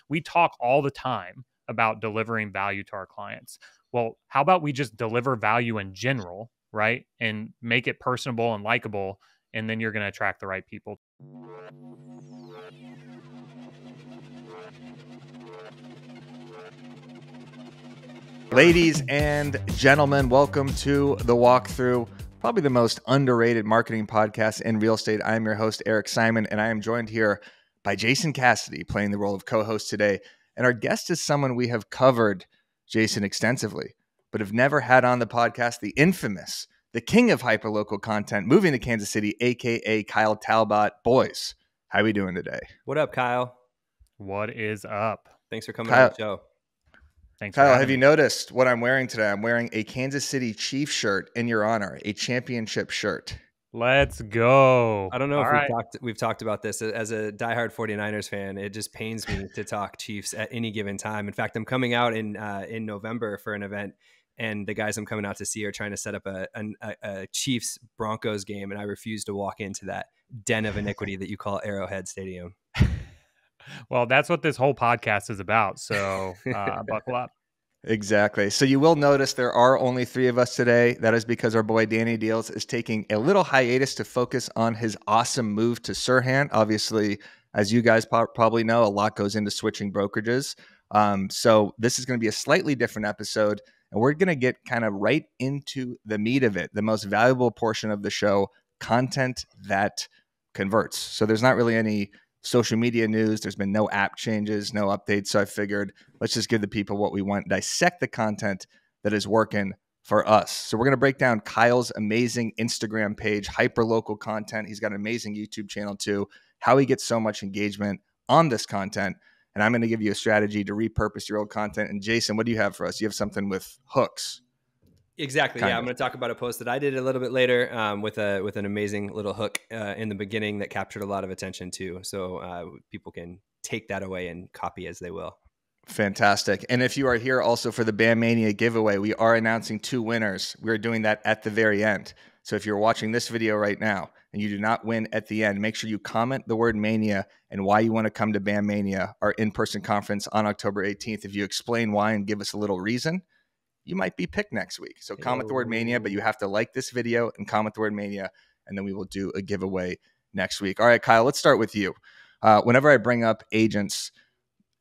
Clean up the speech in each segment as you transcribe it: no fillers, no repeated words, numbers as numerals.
we talk all the time about delivering value to our clients. Well, how about we just deliver value in general, right? And make it personable and likable, and then you're going to attract the right people. Ladies and gentlemen, welcome to The Walkthrough, probably the most underrated marketing podcast in real estate. I am your host, Eric Simon, and I am joined here by Jason Cassidy, playing the role of co-host today. And our guest is someone we have covered, Jason, extensively, but have never had on the podcast, the infamous, the king of hyperlocal content, moving to Kansas City, a.k.a. Kyle Talbot. Boys, how are we doing today? What up, Kyle? What is up? Thanks for coming on the show. Thanks, Kyle. Have you noticed what I'm wearing today? I'm wearing a Kansas City Chiefs shirt in your honor, a championship shirt. Let's go. I don't know if we've talked about this. As a diehard 49ers fan, it just pains me to talk Chiefs at any given time. In fact, I'm coming out in November for an event, and the guys I'm coming out to see are trying to set up a Chiefs Broncos game, and I refuse to walk into that den of iniquity that you call Arrowhead Stadium. Well, that's what this whole podcast is about. So buckle up. Exactly. So you will notice there are only 3 of us today. That is because our boy Danny Deals is taking a little hiatus to focus on his awesome move to Sirhan. Obviously, as you guys probably know, a lot goes into switching brokerages. So this is going to be a slightly different episode, and we're going to get kind of right into the meat of it, the most valuable portion of the show, content that converts. So there's not really any social media news. There's been no app changes, no updates. So I figured let's just give the people what we want, dissect the content that is working for us. So we're going to break down Kyle's amazing Instagram page, hyperlocal content. He's got an amazing YouTube channel too, how he gets so much engagement on this content. And I'm going to give you a strategy to repurpose your old content. And Jason, what do you have for us? You have something with hooks. Exactly. Yeah, I'm going to talk about a post that I did a little bit later with an amazing little hook in the beginning that captured a lot of attention too. So people can take that away and copy as they will. Fantastic. And if you are here also for the BAM Mania giveaway, we are announcing 2 winners. We're doing that at the very end. So if you're watching this video right now and you do not win at the end, make sure you comment the word Mania and why you want to come to BAM Mania, our in-person conference on October 18th. If you explain why and give us a little reason, you might be picked next week. So comment the word Mania, but you have to like this video and comment the word Mania, and then we will do a giveaway next week. All right, Kyle, let's start with you. Whenever I bring up agents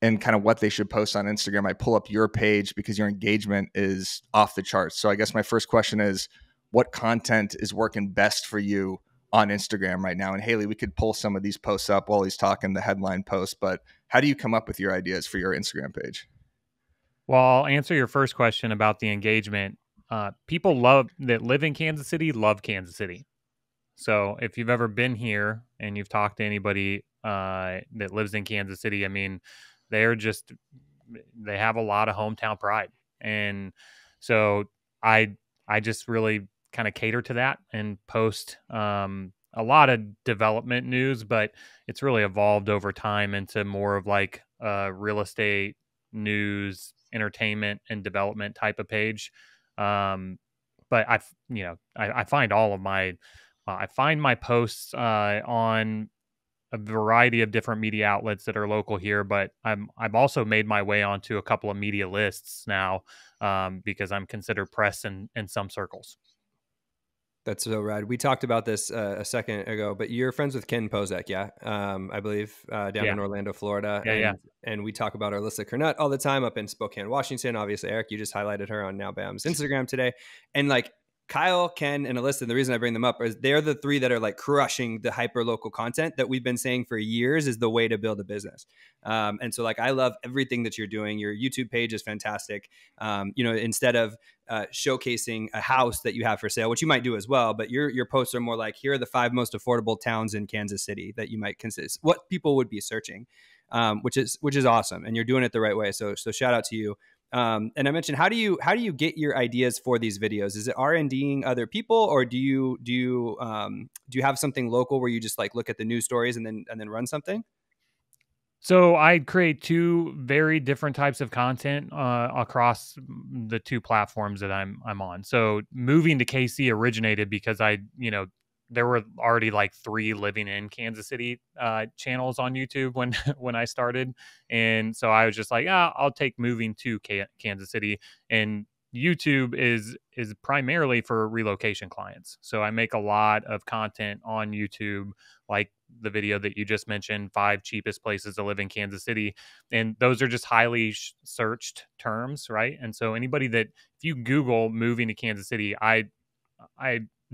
and kind of what they should post on Instagram, I pull up your page because your engagement is off the charts. So I guess my first question is, what content is working best for you on Instagram right now? And Haley, we could pull some of these posts up while he's talking, the headline post, but how do you come up with your ideas for your Instagram page? Well, I'll answer your first question about the engagement. People that live in Kansas City love Kansas City. So if you've ever been here and you've talked to anybody that lives in Kansas City, I mean, they have a lot of hometown pride. And so I just really kind of cater to that and post a lot of development news, but it's really evolved over time into more of like real estate news, entertainment and development type of page. But I find I find my posts on a variety of different media outlets that are local here, but I've also made my way onto a couple of media lists now because I'm considered press in some circles. That's so rad. We talked about this a second ago, but you're friends with Ken Pozek, yeah? I believe down in Orlando, Florida. And we talk about Alyssa Kernut all the time up in Spokane, Washington. Obviously, Eric, you just highlighted her on Now BAM's Instagram today. And like Kyle, Ken, and Alyssa, the reason I bring them up is they're the 3 that are like crushing the hyper local content that we've been saying for years is the way to build a business. And so like, I love everything that you're doing. Your YouTube page is fantastic. Instead of showcasing a house that you have for sale, which you might do as well, but your posts are more like, here are the 5 most affordable towns in Kansas City that you might consider what people would be searching, which is awesome. And you're doing it the right way. So shout out to you. And I mentioned, how do you get your ideas for these videos? Is it R&Ding other people, or do you have something local where you just like look at the news stories and then run something? So I create 2 very different types of content across the 2 platforms that I'm on. So moving to KC originated because I there were already like 3 living in Kansas City channels on YouTube when when I started, and so I was just like, I'll take moving to Kansas City. And YouTube is primarily for relocation clients. So I make a lot of content on YouTube, like the video that you just mentioned, 5 cheapest places to live in Kansas City. And those are just highly searched terms, right? And so anybody that, if you Google moving to Kansas City, I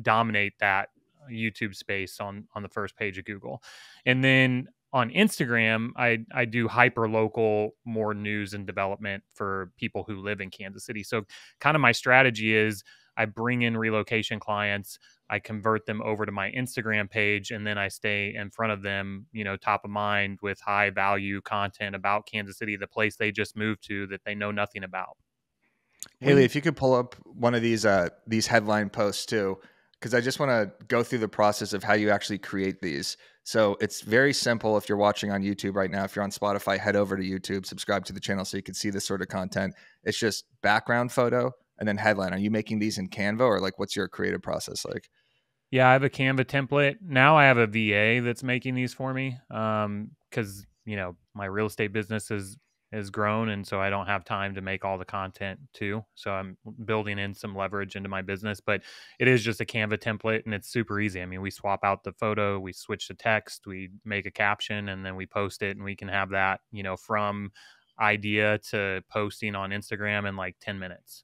dominate that YouTube space on the first page of Google. And then on Instagram, I do hyper local, more news and development for people who live in Kansas City. So kind of my strategy is I bring in relocation clients, I convert them over to my Instagram page, and then I stay in front of them, you know, top of mind with high value content about Kansas City, the place they just moved to that they know nothing about. Haley, if you could pull up one of these headline posts too, because I just want to go through the process of how you actually create these. So it's very simple. If you're watching on YouTube right now, if you're on Spotify, head over to YouTube, subscribe to the channel so you can see this sort of content. It's just background photo and then headline. Are you making these in Canva, or like what's your creative process like? Yeah, I have a Canva template. Now I have a VA that's making these for me because, you know, my real estate business has grown, and so I don't have time to make all the content too. So I'm building in some leverage into my business, but it is just a Canva template, and it's super easy. I mean, we swap out the photo, we switch the text, we make a caption, and then we post it, and we can have that, you know, from idea to posting on Instagram in like 10 minutes.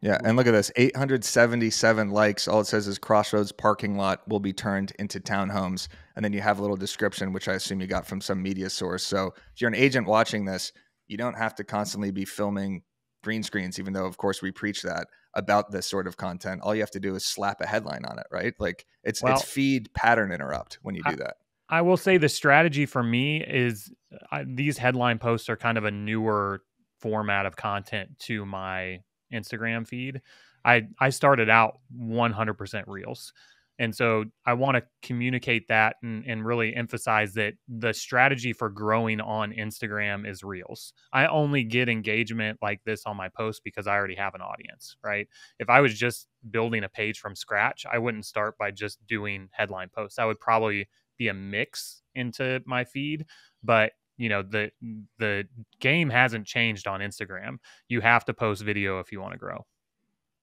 Yeah, and look at this, 877 likes. All it says is Crossroads parking lot will be turned into townhomes. And then you have a little description, which I assume you got from some media source. So if you're an agent watching this, you don't have to constantly be filming green screens, even though, of course, we preach that about this sort of content. All you have to do is slap a headline on it, right? Like it's feed pattern interrupt when you do that. I will say the strategy for me is these headline posts are kind of a newer format of content to my Instagram feed. I started out 100% reels. And so I want to communicate that and really emphasize that the strategy for growing on Instagram is reels. I only get engagement like this on my post because I already have an audience, right? If I was just building a page from scratch, I wouldn't start by just doing headline posts. I would probably be a mix into my feed, but you know, the game hasn't changed on Instagram. You have to post video if you want to grow.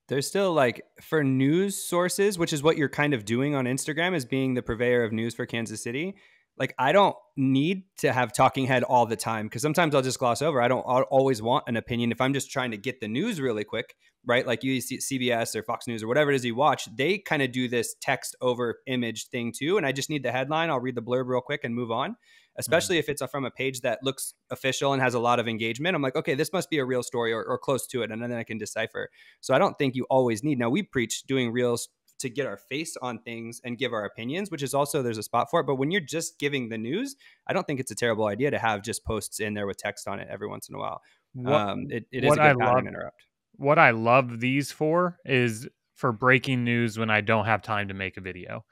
There's still, like, for news sources, which is what you're kind of doing on Instagram, is being the purveyor of news for Kansas City. Like, I don't need to have talking head all the time because sometimes I'll just gloss over. I don't always want an opinion. If I'm just trying to get the news really quick, right? Like you see CBS or Fox News or whatever it is you watch, they kind of do this text over image thing too. And I just need the headline. I'll read the blurb real quick and move on. Especially if it's from a page that looks official and has a lot of engagement. I'm like, okay, this must be a real story or close to it. And then I can decipher. So I don't think you always need. Now, we preach doing reels to get our face on things and give our opinions, which is also, there's a spot for it. But when you're just giving the news, I don't think it's a terrible idea to have just posts in there with text on it every once in a while. It is a good pattern interrupt. What I love these for is for breaking news when I don't have time to make a video.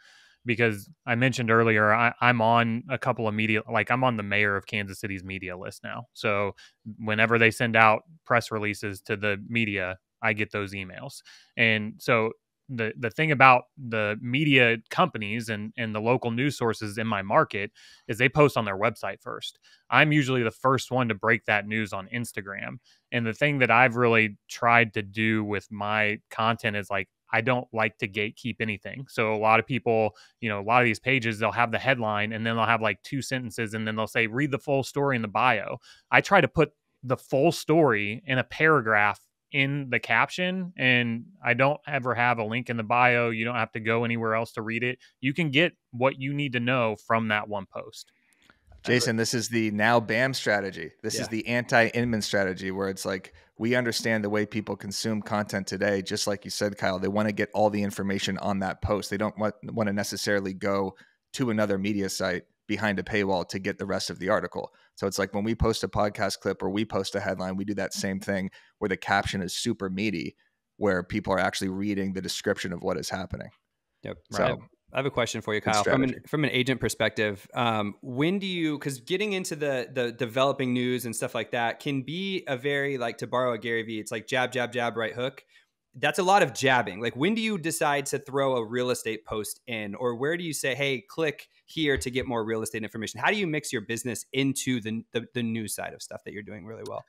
Because I mentioned earlier, I'm on a couple of media, like I'm on the mayor of Kansas City's media list now. So whenever they send out press releases to the media, I get those emails. And so the thing about the media companies and the local news sources in my market is they post on their website first. I'm usually the first one to break that news on Instagram. And the thing that I've really tried to do with my content is like, I don't like to gatekeep anything. So a lot of people, you know, a lot of these pages, they'll have the headline and then they'll have like 2 sentences and then they'll say, read the full story in the bio. I try to put the full story in a paragraph in the caption, and I don't ever have a link in the bio. You don't have to go anywhere else to read it. You can get what you need to know from that one post. Jason, this is the now BAM strategy. This is the anti-Inman strategy, where it's like, we understand the way people consume content today. Just like you said, Kyle, they want to get all the information on that post. They don't want to necessarily go to another media site behind a paywall to get the rest of the article. So it's like when we post a podcast clip or we post a headline, we do that same thing where the caption is super meaty, where people are actually reading the description of what is happening. Yep. So right. I have a question for you, Kyle. From an agent perspective, when do you, because getting into the developing news and stuff like that can be a very, like, to borrow a Gary Vee, it's like jab, jab, jab, right hook. that's a lot of jabbing. Like, when do you decide to throw a real estate post in, or where do you say, hey, click here to get more real estate information? How do you mix your business into the news side of stuff that you're doing really well?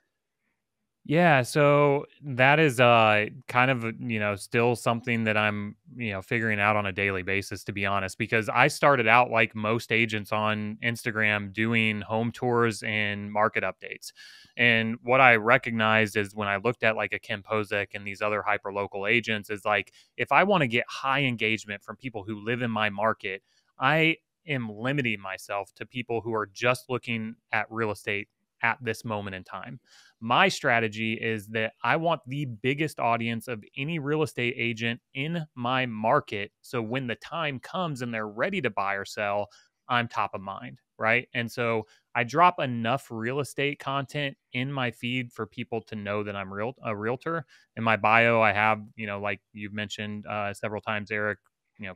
Yeah, so that is kind of, still something that I'm, figuring out on a daily basis, to be honest, because I started out like most agents on Instagram doing home tours and market updates. And what I recognized is when I looked at like a Ken Pozek and these other hyper local agents is like, if I want to get high engagement from people who live in my market, I am limiting myself to people who are just looking at real estate at this moment in time. My strategy is that I want the biggest audience of any real estate agent in my market. So when the time comes and they're ready to buy or sell, I'm top of mind. Right. And so I drop enough real estate content in my feed for people to know that I'm a realtor. In my bio, I have, like you've mentioned several times, Eric,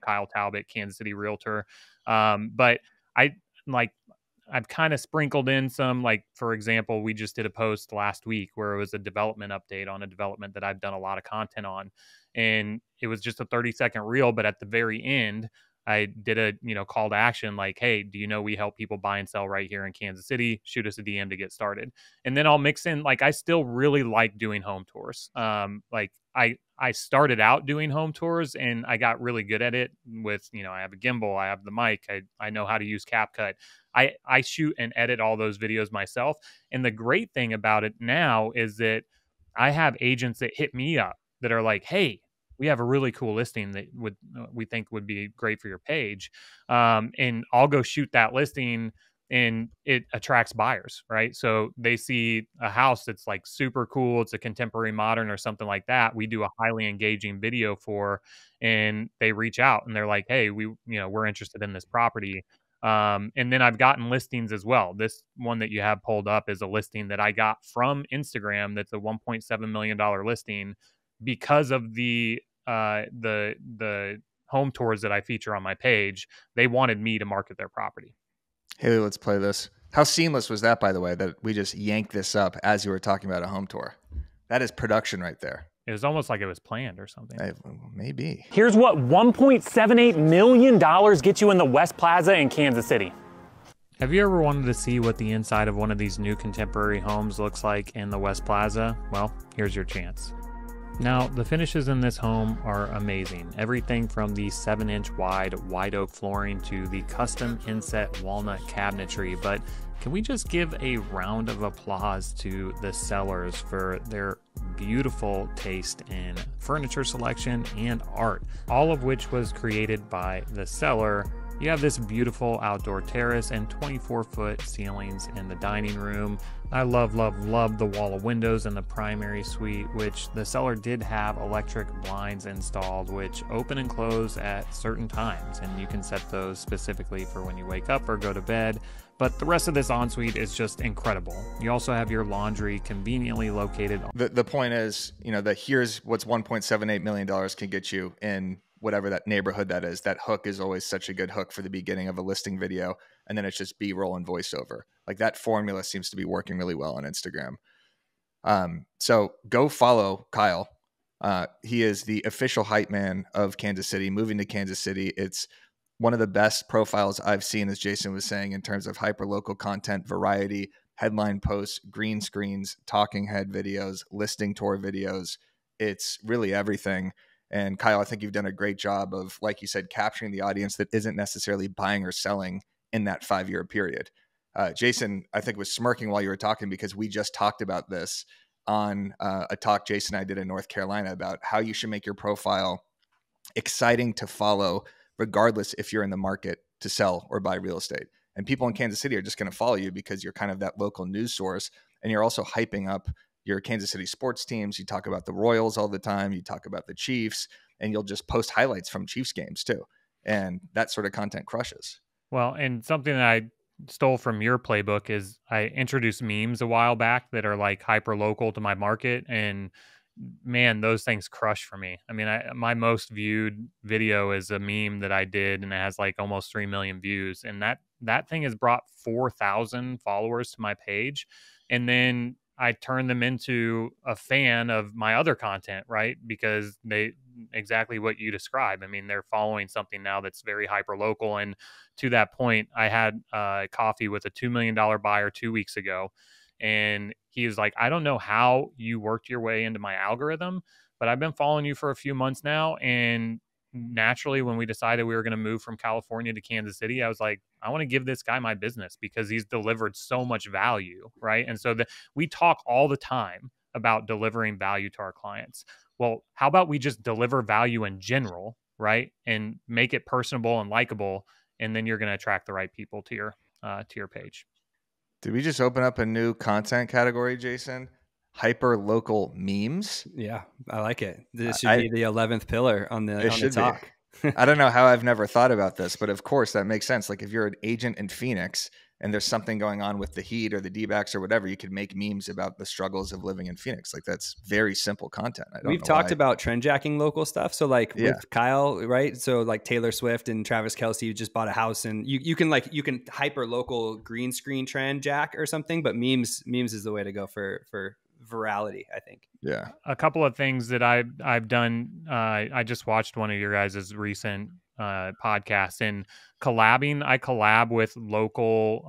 Kyle Talbot, Kansas City realtor. But I like, I've kind of sprinkled in some, like, for example, we just did a post last week where it was a development update on a development that I've done a lot of content on. And it was just a 30-second reel. But at the very end, I did a, call to action like, hey, do you know we help people buy and sell right here in Kansas City? Shoot us a DM to get started. And then I'll mix in, like, I still really like doing home tours. Like I started out doing home tours and I got really good at it with, I have a gimbal, I have the mic, I know how to use CapCut. I shoot and edit all those videos myself. And the great thing about it now is that I have agents that hit me up that are like, hey, we have a really cool listing that we think would be great for your page. And I'll go shoot that listing and it attracts buyers, right? So they see a house that's like super cool. It's a contemporary modern or something like that. We do a highly engaging video for, and they reach out and they're like, hey, we're interested in this property. And then I've gotten listings as well. This one that you have pulled up is a listing that I got from Instagram. That's a $1.7 million listing because of the home tours that I feature on my page. They wanted me to market their property. Hey, let's play this. How seamless was that, by the way, that we just yanked this up as you were talking about a home tour? That is production right there. It was almost like it was planned or something. Maybe. Here's what $1.78 million gets you in the West Plaza in Kansas City. Have you ever wanted to see what the inside of one of these new contemporary homes looks like in the West Plaza? Well, here's your chance. Now, the finishes in this home are amazing. Everything from the 7-inch wide white oak flooring to the custom inset walnut cabinetry. But can we just give a round of applause to the sellers for their beautiful taste in furniture selection and art, all of which was created by the seller. You have this beautiful outdoor terrace and 24-foot ceilings in the dining room. I love, love, love the wall of windows in the primary suite, which the seller did have electric blinds installed, which open and close at certain times, and you can set those specifically for when you wake up or go to bed. But the rest of this ensuite is just incredible. You also have your laundry conveniently located. The point is, that here's what's $1.78 million can get you in whatever that neighborhood that is. That hook is always such a good hook for the beginning of a listing video. And then it's just B-roll and voiceover. Like, that formula seems to be working really well on Instagram. So go follow Kyle. He is the official hype man of Kansas City, moving to Kansas City. It's one of the best profiles I've seen, as Jason was saying, in terms of hyper local content, variety, headline posts, green screens, talking head videos, listing tour videos. It's really everything. And Kyle, I think you've done a great job of, like you said, capturing the audience that isn't necessarily buying or selling in that 5-year period. Jason, I think, was smirking while you were talking because we just talked about this on a talk Jason and I did in North Carolina about how you should make your profile exciting to follow, regardless if you're in the market to sell or buy real estate. And people in Kansas City are just going to follow you because you're kind of that local news source. And you're also hyping up your Kansas City sports teams. You talk about the Royals all the time. You talk about the Chiefs, and you'll just post highlights from Chiefs games too. And that sort of content crushes. Well, and something that I stole from your playbook is I introduced memes a while back that are like hyper local to my market, and man, those things crush for me. I mean, my most viewed video is a meme that I did, and it has like almost 3 million views, and that thing has brought 4,000 followers to my page. And then I turn them into a fan of my other content, right? Because they exactly what you describe. I mean, they're following something now that's very hyper local. And to that point, I had coffee with a $2 million buyer 2 weeks ago. And he was like, I don't know how you worked your way into my algorithm, but I've been following you for a few months now. And naturally, when we decided we were going to move from California to Kansas City, I was like, I want to give this guy my business because he's delivered so much value, right? And so we talk all the time about delivering value to our clients. Well, how about we just deliver value in general, right? And make it personable and likable, and then you're going to attract the right people to your page. Did we just open up a new content category, Jason? Hyper local memes. Yeah, I like it. This should be the 11th pillar on the talk. I don't know how I've never thought about this, but of course that makes sense. Like if you're an agent in Phoenix and there's something going on with the Heat or the D-backs or whatever, you could make memes about the struggles of living in Phoenix. Like that's very simple content. We've talked about trend jacking local stuff. So like with Kyle, right? So like Taylor Swift and Travis Kelce just bought a house, and you can hyper local green screen trend jack or something, but memes is the way to go for virality, I think. Yeah. A couple of things that I've done. I just watched one of your guys' recent podcasts, and I collab with local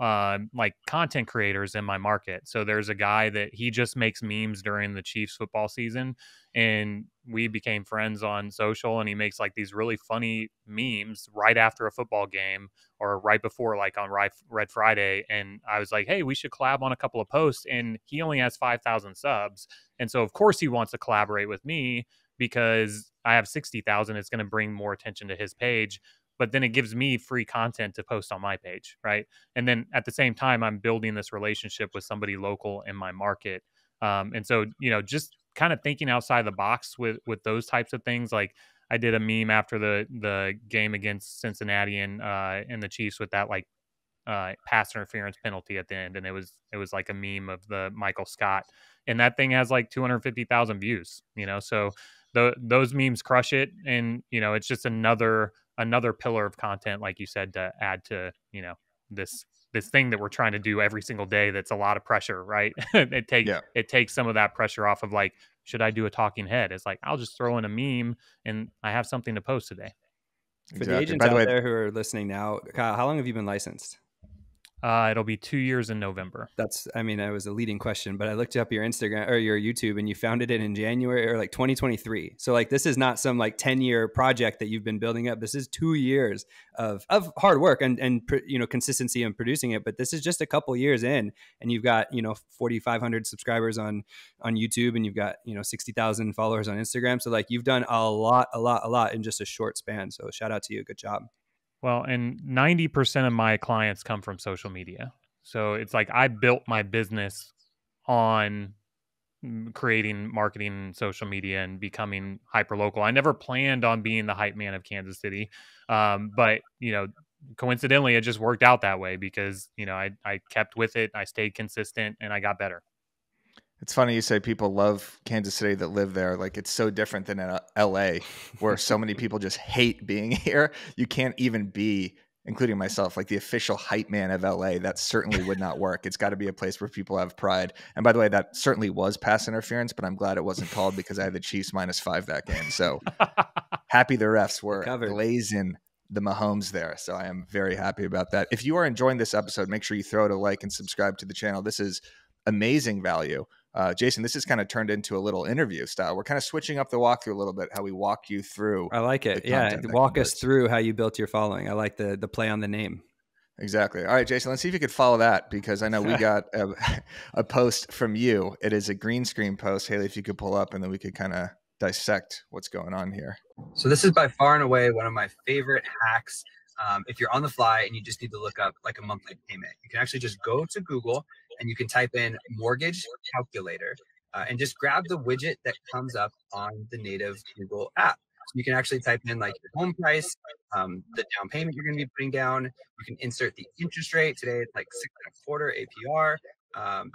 like content creators in my market. So there's a guy that he just makes memes during the Chiefs football season, and we became friends on social, and he makes like these really funny memes right after a football game or right before, like on Red Friday. And I was like, hey, we should collab on a couple of posts. And he only has 5,000 subs. And so of course he wants to collaborate with me because I have 60,000. It's going to bring more attention to his page, but then it gives me free content to post on my page. Right. And then at the same time, I'm building this relationship with somebody local in my market. And so, just kind of thinking outside the box with those types of things. Like I did a meme after the game against Cincinnati and the Chiefs with that like pass interference penalty at the end, and it was like a meme of the Michael Scott, and that thing has like 250,000 views. So those memes crush it, and it's just another pillar of content, like you said, to add to this thing that we're trying to do every single day. That's a lot of pressure, right? It takes some of that pressure off of like, should I do a talking head? It's like, I'll just throw in a meme and I have something to post today. For the agents out there who are listening now, Kyle, how long have you been licensed? It'll be 2 years in November. That was a leading question, but I looked up your Instagram or your YouTube, and you founded it in January or like 2023. So like, this is not some like 10-year project that you've been building up. This is 2 years of hard work and consistency in producing it. But this is just a couple years in, and you've got 4,500 subscribers on YouTube, and you've got 60,000 followers on Instagram. So like, you've done a lot in just a short span. So shout out to you. Good job. Well, and 90% of my clients come from social media. So it's like I built my business on creating marketing social media and becoming hyper local. I never planned on being the hype man of Kansas City. But, coincidentally, it just worked out that way because, I kept with it. I stayed consistent and I got better. It's funny you say people love Kansas City that live there. Like it's so different than in LA where so many people just hate being here. You can't even be, including myself, like the official hype man of LA. That certainly would not work. It's got to be a place where people have pride. And by the way, that certainly was pass interference, but I'm glad it wasn't called because I had the Chiefs -5 that game. So happy the refs were blazing the Mahomes there. So I am very happy about that. If you are enjoying this episode, make sure you throw it a like and subscribe to the channel. This is amazing value. Jason, this has kind of turned into a little interview style. We're kind of switching up the walkthrough a little bit, how we walk you through. I like it. Yeah. Walk us through how you built your following. I like the play on the name. Exactly. All right, Jason, let's see if you could follow that because I know we got a post from you. It is a green screen post. Haley, if you could pull up and then we could kind of dissect what's going on here. So this is by far and away one of my favorite hacks. If you're on the fly and you just need to look up like a monthly payment, you can actually just go to Google and you can type in mortgage calculator and just grab the widget that comes up on the native Google app. So you can actually type in like your home price, the down payment you're going to be putting down. You can insert the interest rate. Today it's like 6.25 APR.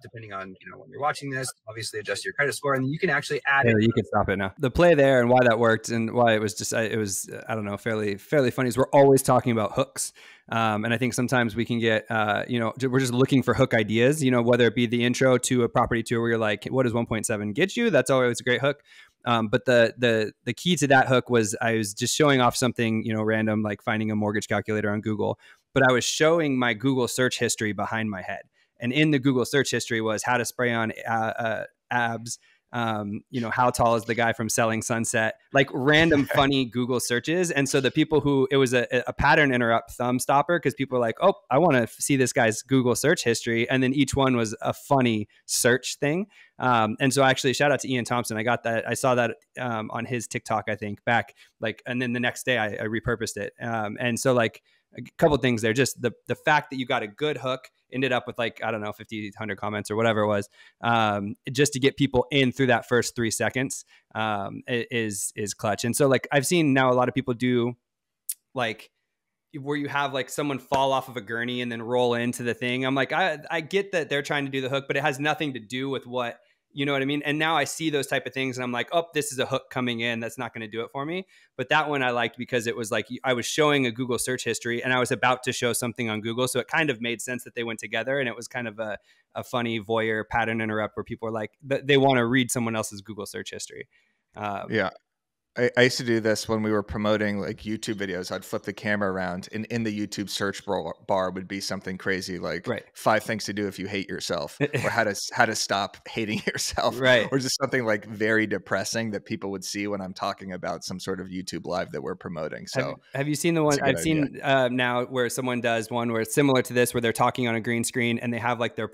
depending on when you're watching this. Obviously, adjust your credit score, and then you can actually add it. You can stop it now. The play there and why that worked and why it was just I don't know, fairly funny is we're always talking about hooks, and I think sometimes we can get we're just looking for hook ideas. Whether it be the intro to a property tour where you're like, what does 1.7 get you? That's always a great hook. But the key to that hook was I was just showing off something, random, like finding a mortgage calculator on Google, but I was showing my Google search history behind my head. And in the Google search history was how to spray on abs. How tall is the guy from Selling Sunset? Like random funny Google searches. And so the people who, it was a pattern interrupt thumb stopper because people were like, oh, I want to see this guy's Google search history. And then each one was a funny search thing. And so actually shout out to Ian Thompson. I saw that on his TikTok, I think back and then the next day I repurposed it. And so like a couple of things there, just the fact that you got a good hook, ended up with 50, 100 comments or whatever it was, just to get people in through that first 3 seconds is clutch. And so I've seen now a lot of people do where you have someone fall off of a gurney and then roll into the thing. I'm like, I get that they're trying to do the hook, but it has nothing to do with what, you know what I mean? And now I see those type of things and I'm like, oh, this is a hook coming in. That's not going to do it for me. But that one I liked because it was I was showing a Google search history and I was about to show something on Google. So it kind of made sense that they went together, and it was kind of a funny voyeur pattern interrupt where people are like, they want to read someone else's Google search history. Yeah. I used to do this when we were promoting YouTube videos. I'd flip the camera around, and in the YouTube search bar would be something crazy like 5 things to do if you hate yourself, or how to stop hating yourself, right? Or just something very depressing that people would see when I'm talking about some sort of YouTube live that we're promoting. So have you seen the one I've seen now where someone does one where it's similar to this, where they're talking on a green screen and they have their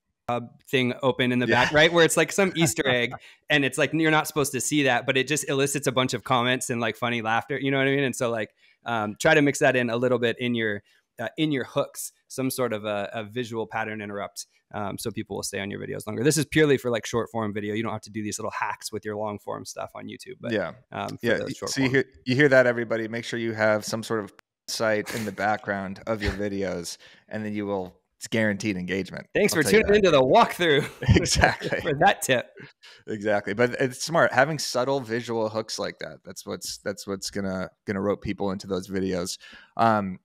thing open in the back, right? Where it's some Easter egg and it's you're not supposed to see that, but it just elicits a bunch of comments and funny laughter, you know what I mean? And so try to mix that in a little bit in your hooks, some sort of a visual pattern interrupt, so people will stay on your videos longer. This is purely for short form video. You don't have to do these little hacks with your long form stuff on YouTube, but so you hear that, everybody. Make sure you have some sort of site in the background of your videos, and then it's guaranteed engagement. Thanks for tuning into the walkthrough. Exactly. For that tip. Exactly. But it's smart having subtle visual hooks like that. That's what's gonna rope people into those videos. I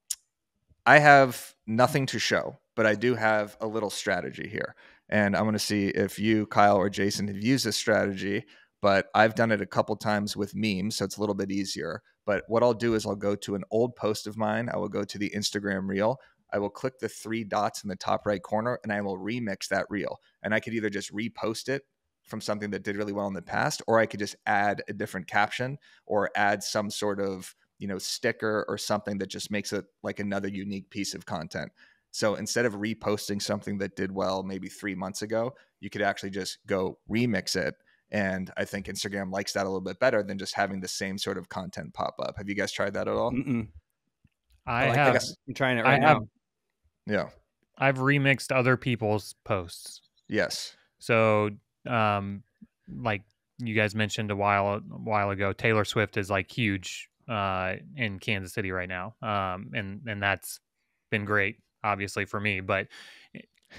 have nothing to show, but I do have a little strategy here. And I'm going to see if you, Kyle, or Jason have used this strategy, but I've done it a couple times with memes, so it's a little bit easier. But what I'll do is I'll go to an old post of mine. I will go to the Instagram reel. I will click the 3 dots in the top right corner, and I will remix that reel. And I could either just repost it from something that did really well in the past, or I could just add a different caption or add some sort of sticker or something that just makes it another unique piece of content. So instead of reposting something that did well maybe 3 months ago, you could actually just go remix it. And I think Instagram likes that a little bit better than just having the same sort of content pop up. Have you guys tried that at all? I'm trying it right now. Yeah. I've remixed other people's posts. Yes. So, you guys mentioned a while ago, Taylor Swift is huge in Kansas City right now. And that's been great, obviously, for me. But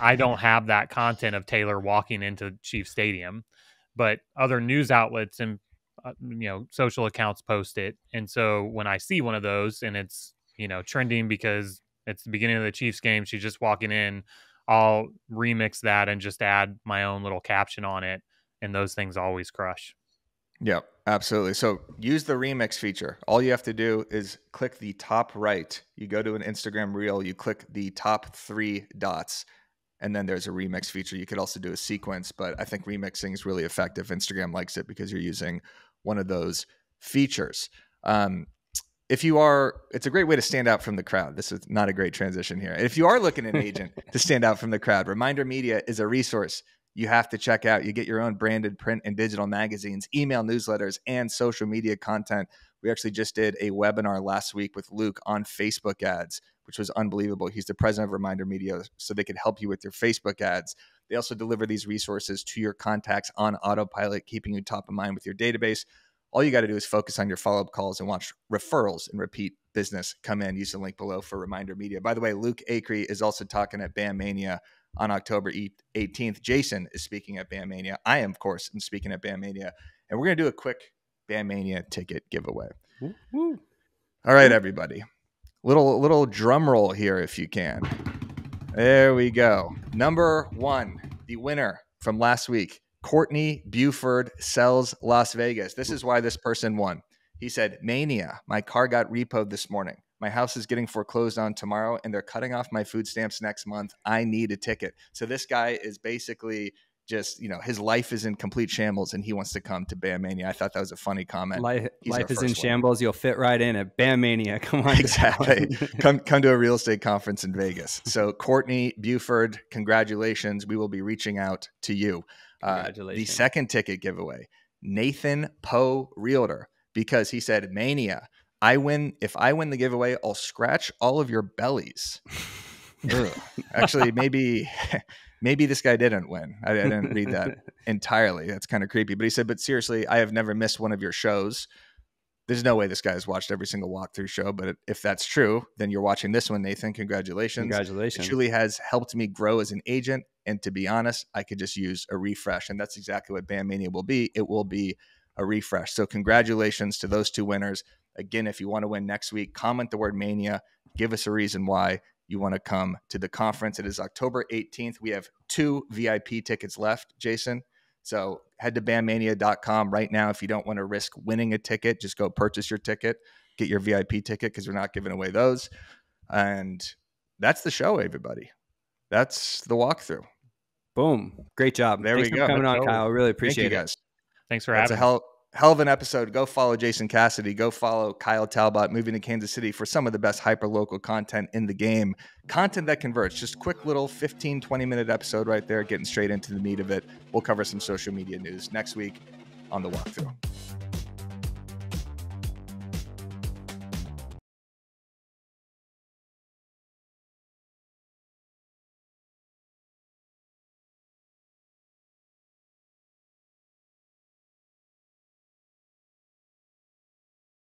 I don't have that content of Taylor walking into Chiefs Stadium. But other news outlets and social accounts post it. And so when I see one of those and it's trending because it's the beginning of the Chiefs game, she's just walking in, I'll remix that and just add my own little caption on it, and those things always crush. Yeah, absolutely. So use the remix feature. All you have to do is click the top right. You go to an Instagram reel, you click the top 3 dots, and then there's a remix feature. You could also do a sequence, but I think remixing is really effective. Instagram likes it because you're using one of those features. It's a great way to stand out from the crowd. This is not a great transition here. If you are looking at an agent to stand out from the crowd, Reminder Media is a resource you have to check out. You get your own branded print and digital magazines, email newsletters, and social media content. We actually just did a webinar last week with Luke on Facebook ads, which was unbelievable. He's the president of Reminder Media, so they could help you with your Facebook ads. They also deliver these resources to your contacts on autopilot, keeping you top of mind with your database. All you got to do is focus on your follow-up calls and watch referrals and repeat business come in. Use the link below for Reminder Media. By the way, Luke Acree is also talking at BAM Mania on October 18th. Jason is speaking at Bam Mania. I am, of course, speaking at Bam Mania. And we're going to do a quick Bam Mania ticket giveaway. Woo-hoo. All right, everybody. Little drum roll here if you can. There we go. Number 1, the winner from last week, Courtney Buford sells Las Vegas. This is why this person won. He said, Mania, my car got repoed this morning. My house is getting foreclosed on tomorrow, and they're cutting off my food stamps next month. I need a ticket. So this guy is basically just, his life is in complete shambles, and he wants to come to Bam Mania. I thought that was a funny comment. Life is in shambles. You'll fit right in at Bam Mania. Come on. Exactly. come to a real estate conference in Vegas. So Courtney Buford, congratulations. We will be reaching out to you. The second ticket giveaway, Nathan Poe Realtor, because he said, Mania, if I win the giveaway, I'll scratch all of your bellies. Actually, maybe this guy didn't win. I didn't read that entirely. That's kind of creepy. But he said, but seriously, I have never missed one of your shows. There's no way this guy has watched every single walkthrough show. But if that's true, then you're watching this one, Nathan. Congratulations. Congratulations. It truly has helped me grow as an agent. And to be honest, I could just use a refresh. And that's exactly what Bam Mania will be. It will be a refresh. So congratulations to those 2 winners. Again, if you want to win next week, comment the word Mania. Give us a reason why you want to come to the conference. It is October 18th. We have 2 VIP tickets left, Jason. So head to bammania.com right now. If you don't want to risk winning a ticket, just go purchase your ticket, get your VIP ticket, because we're not giving away those. And that's the show, everybody. That's the walkthrough. Boom. Great job. Thanks for coming on, Kyle. Really appreciate it. Guys. Thanks for having me. Hell of an episode. Go follow Jason Cassidy. Go follow Kyle Talbot, moving to Kansas City, for some of the best hyper-local content in the game. Content that converts. Just quick little 15, 20-minute episode right there, getting straight into the meat of it. We'll cover some social media news next week on The Walkthrough.